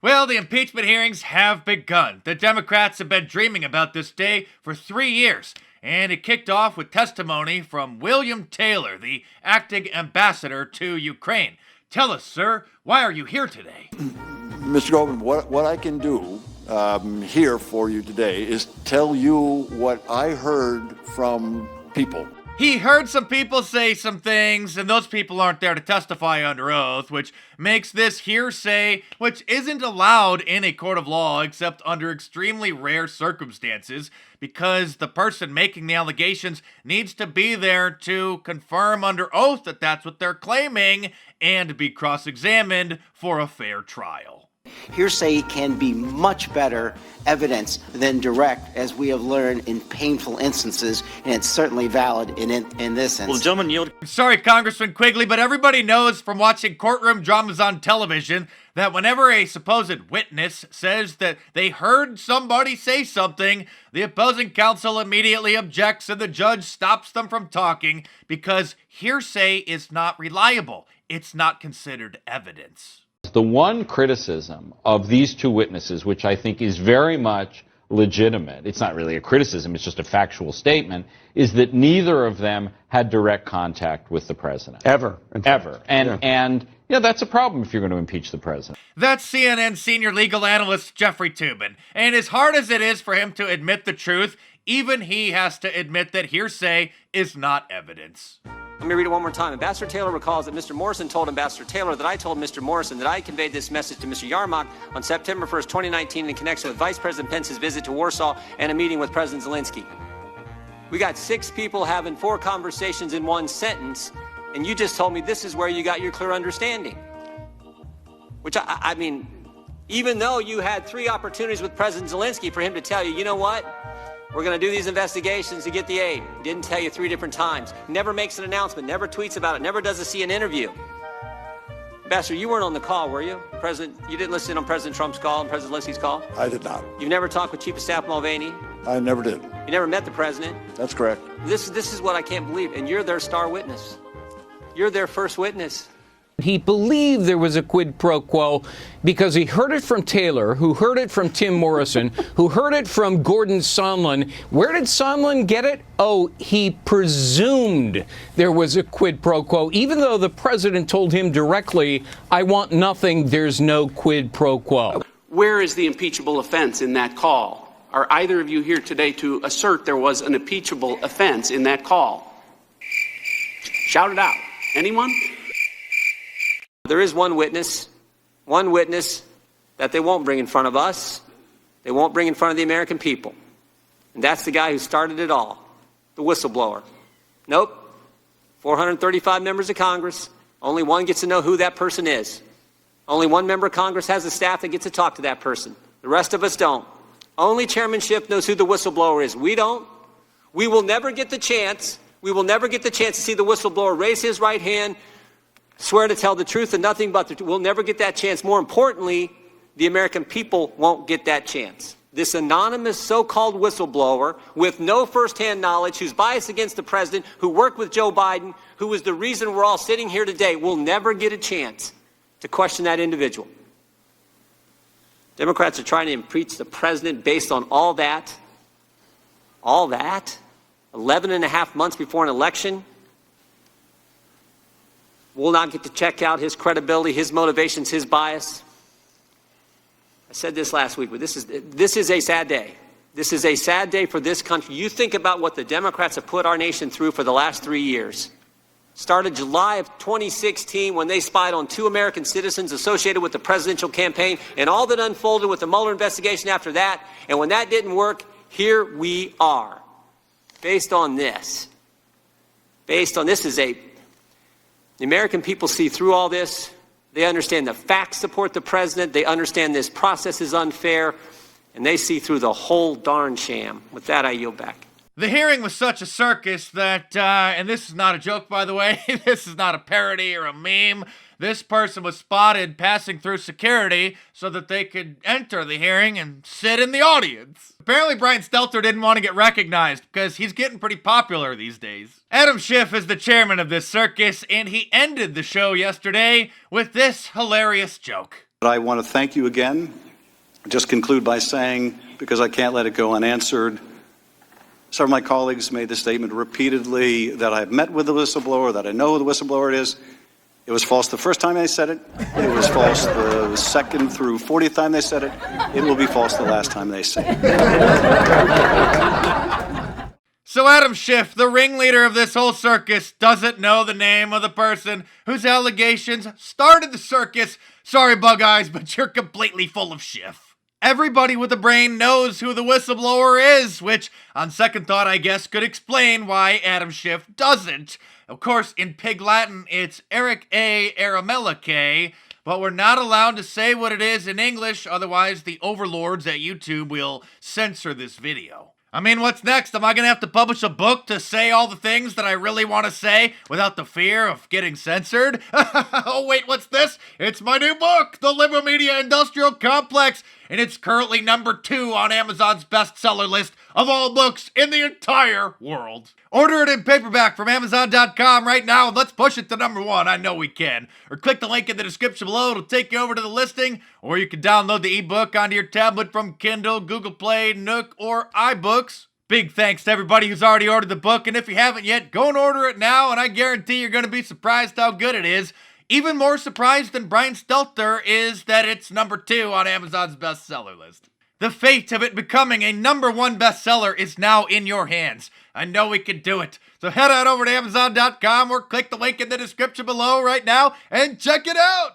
Well, the impeachment hearings have begun. The Democrats have been dreaming about this day for 3 years, and it kicked off with testimony from William Taylor, the acting ambassador to Ukraine. Tell us, sir, why are you here today? Mr. Goldman, what I can do here for you today is tell you what I heard from people. He heard some people say some things, and those people aren't there to testify under oath, which makes this hearsay, which isn't allowed in a court of law except under extremely rare circumstances, because the person making the allegations needs to be there to confirm under oath that that's what they're claiming and be cross-examined for a fair trial. Hearsay can be much better evidence than direct, as we have learned in painful instances, and it's certainly valid in this instance. Will the gentleman yield? Sorry, Congressman Quigley, but everybody knows from watching courtroom dramas on television that whenever a supposed witness says that they heard somebody say something, the opposing counsel immediately objects and the judge stops them from talking because hearsay is not reliable. It's not considered evidence. The one criticism of these two witnesses, which I think is very much legitimate, it's not really a criticism, it's just a factual statement, is that neither of them had direct contact with the president. Ever. And that's a problem if you're going to impeach the president. That's CNN senior legal analyst Jeffrey Toobin. And as hard as it is for him to admit the truth, even he has to admit that hearsay is not evidence. Let me read it one more time. Ambassador Taylor recalls that Mr. Morrison told Ambassador Taylor that I told Mr. Morrison that I conveyed this message to Mr. Yarmouk on September 1st, 2019 in connection with Vice President Pence's visit to Warsaw and a meeting with President Zelensky. We got 6 people having 4 conversations in one sentence, and you just told me this is where you got your clear understanding. Which, I mean, even though you had 3 opportunities with President Zelensky for him to tell you, you know what? We're going to do these investigations to get the aid. Didn't tell you 3 different times. Never makes an announcement, never tweets about it, never does a CNN interview. Ambassador, you weren't on the call, were you? President, you didn't listen on President Trump's call and President Zelensky's call? I did not. You've never talked with Chief of Staff Mulvaney? I never did. You never met the president? That's correct. This is what I can't believe, and you're their star witness. You're their first witness. He believed there was a quid pro quo because he heard it from Taylor, who heard it from Tim Morrison, who heard it from Gordon Sondland. Where did Sondland get it? Oh, he presumed there was a quid pro quo, even though the president told him directly, I want nothing, there's no quid pro quo. Where is the impeachable offense in that call? Are either of you here today to assert there was an impeachable offense in that call? Shout it out. Anyone? There is one witness that they won't bring in front of us. They won't bring in front of the American people. And that's the guy who started it all, the whistleblower. Nope. 435 members of Congress. Only one gets to know who that person is. Only one member of Congress has a staff that gets to talk to that person. The rest of us don't. Only Chairman Schiff knows who the whistleblower is. We don't. We will never get the chance. To see the whistleblower raise his right hand, swear to tell the truth and nothing but the truth. We'll never get that chance. More importantly, the American people won't get that chance. This anonymous so-called whistleblower with no firsthand knowledge, who's biased against the president, who worked with Joe Biden, who is the reason we're all sitting here today, will never get a chance to question that individual. Democrats are trying to impeach the president based on all that. 11 and a half months before an election. We'll not get to check out his credibility, his motivations, his bias. I said this last week, but this is a sad day. This is a sad day for this country. You think about what the Democrats have put our nation through for the last 3 years. Started July of 2016 when they spied on 2 American citizens associated with the presidential campaign, and all that unfolded with the Mueller investigation after that. And when that didn't work, here we are. Based on this. The American people see through all this. They understand the facts support the president. They understand this process is unfair. And they see through the whole darn sham. With that, I yield back. The hearing was such a circus that, and this is not a joke, by the way, this is not a parody or a meme. This person was spotted passing through security so that they could enter the hearing and sit in the audience. Apparently Brian Stelter didn't want to get recognized because he's getting pretty popular these days. Adam Schiff is the chairman of this circus, and he ended the show yesterday with this hilarious joke. I want to thank you again. Just conclude by saying, because I can't let it go unanswered, some of my colleagues made the statement repeatedly that I've met with the whistleblower, that I know who the whistleblower is. It was false the first time they said it. It was false the second through 40th time they said it. It will be false the last time they say it. So Adam Schiff, the ringleader of this whole circus, doesn't know the name of the person whose allegations started the circus. Sorry, Bug Eyes, but you're completely full of Schiff. Everybody with a brain knows who the whistleblower is, which, on second thought, I guess could explain why Adam Schiff doesn't. Of course, in Pig Latin, it's Eric A. Aramella K., but we're not allowed to say what it is in English, otherwise the overlords at YouTube will censor this video. I mean, what's next? Am I gonna have to publish a book to say all the things that I really want to say without the fear of getting censored? Oh wait, what's this? It's my new book, The Liberal Media Industrial Complex, and it's currently #2 on Amazon's bestseller list of all books in the entire world. Order it in paperback from Amazon.com right now, and let's push it to #1. I know we can. Or click the link in the description below. It'll take you over to the listing, or you can download the ebook onto your tablet from Kindle, Google Play, Nook, or iBooks. Big thanks to everybody who's already ordered the book, and if you haven't yet, go and order it now, and I guarantee you're going to be surprised how good it is. Even more surprised than Brian Stelter is that it's #2 on Amazon's bestseller list. The fate of it becoming a #1 bestseller is now in your hands. I know we can do it. So head on over to Amazon.com or click the link in the description below right now and check it out.